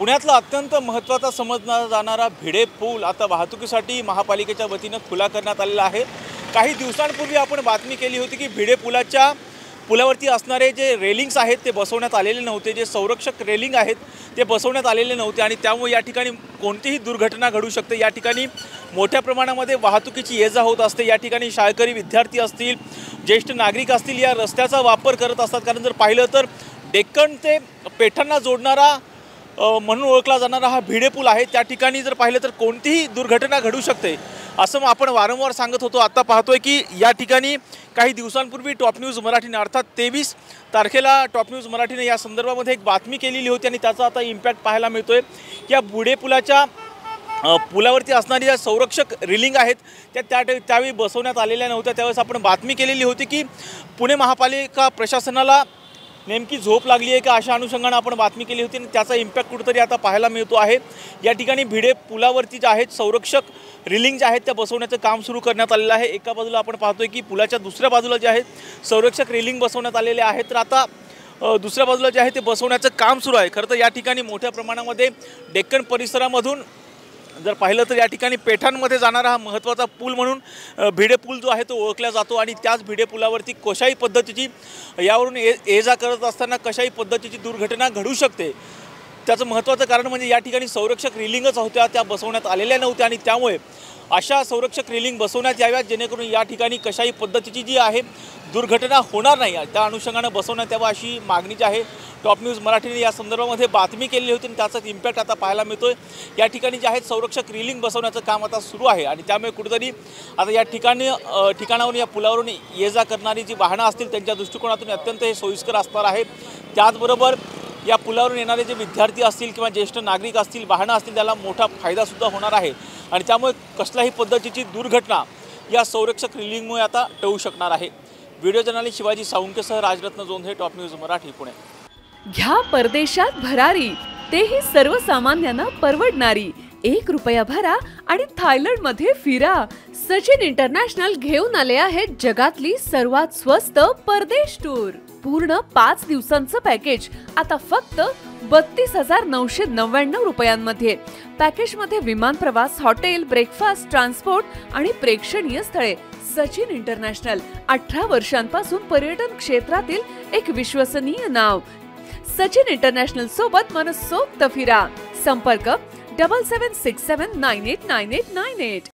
पुण्यातला अत्यंत महत्त्वाचा समजला जाणारा भिडे पूल आता वाहतुकीसाठी महापालिकेच्या वतीने खुला करण्यात आलेला आहे। काही दिवसांपूर्वी आपण बातमी केली होती की भिडे पुलावरती असणारे जे रेलिंग्स आहेत ते बसवण्यात आलेले नव्हते, जे संरक्षक रेलिंग आहेत ते बसवण्यात आलेले नव्हते आणि त्यामुळे या ठिकाणी कोणतीही दुर्घटना घडू शकते। या ठिकाणी मोठ्या प्रमाणामध्ये वाहतुकीची ये जा होत असते। या ठिकाणी शाळकरी विद्यार्थी असतील, ज्येष्ठ नागरिक असतील या रस्त्याचा वापर करत असतात। कारण जर पाहिलं तर डेक्कन ते पेठांना जोडणारा म्हणून ओळखला जाणारा हा भिडे पूल आहे। त्या ठिकाणी जर पाहिलं तर कोणतीही दुर्घटना घडू शकते असं आपण वारंवार सांगत होतो। आता पाहतोय की या ठिकाणी काही दिवसांपूर्वी टॉप न्यूज मराठीने अर्थात 23 तारखेला टॉप न्यूज मराठीने या संदर्भामध्ये एक बातमी केलेली होती आणि त्याचा आता इम्पॅक्ट पाहायला मिळतोय। या भिडे पुलावरती असणारी ज्या संरक्षक रेलिंग आहेत त्यावेळी बसवण्यात आलेल्या नव्हत्या। त्यावेळेस आपण बातमी केलेली होती की पुणे महापालिका प्रशासनाला नेमकी झोप लागली आहे का अशा अनुषंगाने आपण बातमी केली होती आणि त्याचा इम्पॅक्ट कुठेतरी आता पाहायला मिळतो आहे। या ठिकाणी भिडे पुलावरती जे आहेत संरक्षक रेलिंग जे आहेत त्या बसवण्याचं काम सुरू करण्यात आलेलं आहे। एका बाजूला आपण पाहतोय की पुलाच्या दुसऱ्या बाजूला जे आहेत संरक्षक रेलिंग बसवण्यात आलेले आहेत, तर आता दुसऱ्या बाजूला जे आहे ते बसवण्याचं काम सुरू आहे। खरं तर या ठिकाणी मोठ्या प्रमाणामध्ये डेक्कन परिसरामधून जर पाहिलं तर या ठिकाणी पेठांमध्ये जाणारा हा महत्त्वाचा पूल म्हणून भिडे पूल जो आहे तो ओळखला जातो आणि त्याच भिडे पुलावरती कशाही पद्धतीची यावरून ये जा करत असताना कशाही पद्धतीची दुर्घटना घडू शकते। त्याचं महत्त्वाचं कारण म्हणजे या ठिकाणी संरक्षक रेलिंगच होत्या, त्या बसवण्यात आलेल्या नव्हत्या आणि त्यामुळे अशा संरक्षक रेलिंग बसवण्यात याव्यात जेणेकरून या ठिकाणी कशाही पद्धतीची जी आहे दुर्घटना होणार नाही, त्या अनुषंगाने बसवण्यात यावं अशी मागणी जी आहे टॉप न्यूज मराठीने या संदर्भामध्ये बातमी केलेली होती आणि त्याचाच इम्पॅक्ट आता पाहायला मिळतोय। या ठिकाणी जे आहेत संरक्षक रेलिंग बसवण्याचं काम आता सुरू आहे आणि त्यामुळे कुठेतरी आता या ठिकाणावरून या पुलावरून ये जा करणारी जी वाहनं असतील त्यांच्या दृष्टिकोनातून अत्यंत हे सोयीस्कर असणार आहे। त्याचबरोबर या पुलावरून येणारे जे विद्यार्थी असतील किंवा ज्येष्ठ नागरिक असतील, वाहनं असतील त्याला मोठा फायदासुद्धा होणार आहे आणि त्यामुळे कसल्याही पद्धतीची दुर्घटना या संरक्षक रेलिंगमुळे आता टळू शकणार आहे। व्हिडिओ जर्नलिस्ट शिवाजी साळुंकेसह राजरत्न जोंधे, टॉप न्यूज मराठी, पुणे। घ्या परदेशात भरारी, तेही सर्वसामान्यांना परवडणारी। 1 रुपया भरा आणि थायलंडमध्ये फिरा। सचिन इंटरनॅशनल घेऊन आले आहेत जगातली सर्वात स्वस्त परदेश टूर। पूर्ण 5 दिवसांचं पॅकेज आता फक्त 32,999 रुपयांमध्ये। पॅकेजमध्ये विमान प्रवास, हॉटेल, ब्रेकफास्ट, ट्रान्सपोर्ट आणि प्रेक्षणीय स्थळे। सचिन इंटरनॅशनल 18 वर्षांपासून पर्यटन क्षेत्रातील एक विश्वसनीय नाव। सचिन इंटरनॅशनल सोबत मनसोक्त फिरा। संपर्क 7767989898।